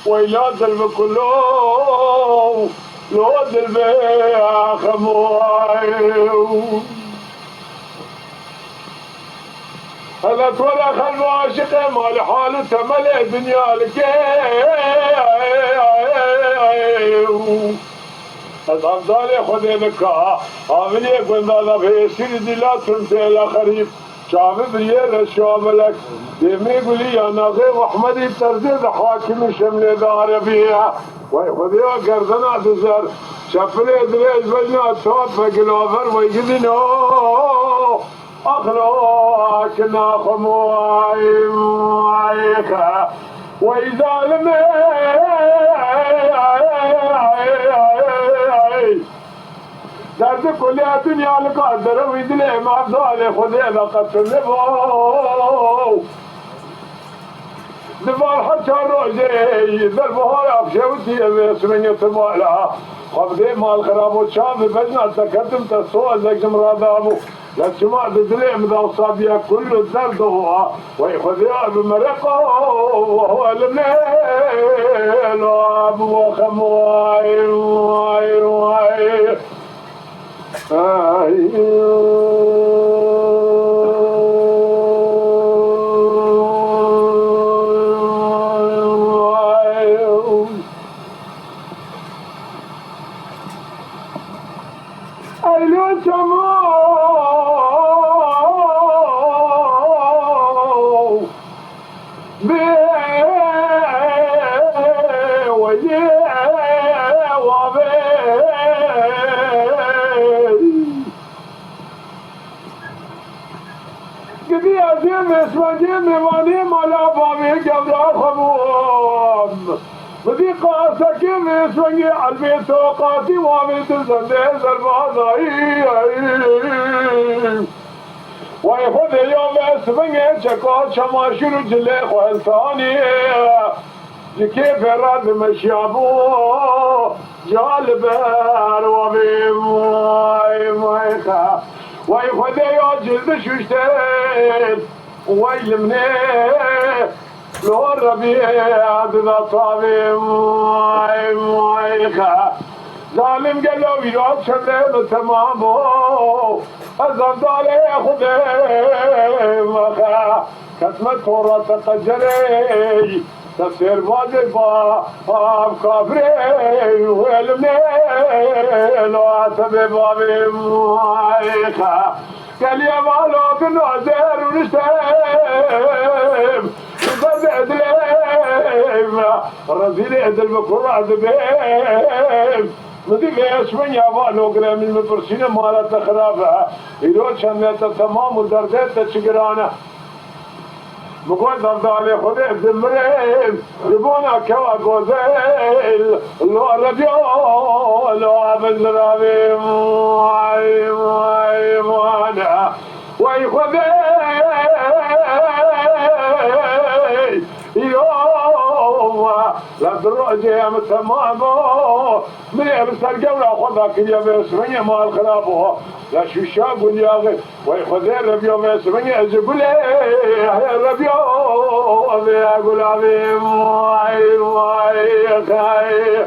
ويلاد المكلو لود البيع خموايو هذا ولا خل معاشقه مال حاله تملئ الدنيا لك الأفضل خذ لك آمن يقول هذا في سيد لا تنتهي الآخرين شعب بريال الشعب لك دمي يقولي يا ناظر محمد ترزيد حاكم شمل دار بيها ويخذ يا قردنا تزر شفل دريج بجنا صوت فقلوفر ويقذنو أخلاقنا خموايك وإذا لمي درد كل الدنيا القدر ويدلي ما ظالي خذي لقد نبو نبال حتى الرؤجي ذربها يبشي ودي اسمني تمالا خبدي مال خراب وشام بجنا تكتم تسوى زيك مرادابو لسماء بدلي مذا صابيا كل الدرد هو ويخذي بمرقه وهو المليل وابو خمواي واي واي بدي قاسك يسوي البيت وقاتي وامد الزنديز البازاي ويخذ يوم اسمي شكوت شماشر جليخ والثاني كيف رد مشيابو جالبر وبيمايخا ويخذ يوم جلد شوشتين ويلمني لو الربيع ذا طبيب مايخا ظالم قالوا يروح شلم تمامو الزندال ياخذ مخا كتمة تورا تقجري تصير واجبا كافري والمني لو عتبي بابي مايخا قال يا مالو بالنوزير ونشتم الرزيل عدل بكرة عذبين مدي ليش من يابانو قرأ من المفرسين مالت خرابها إذا شنت تمام ودردت تشقرانا بقول دردالي خذي الدمرين يبونا كوا قوزيل لو رجو لو عبد رابي ماي ماي مانا ويخذي لا تروجي يا متمامو من يبس الجولة خذها كل يوم يسمني مال خلابه لا شو شاقول يا أخي ويخذي الربيو يسمني أزقول يا الربيو أقول عظيم واي واي خاي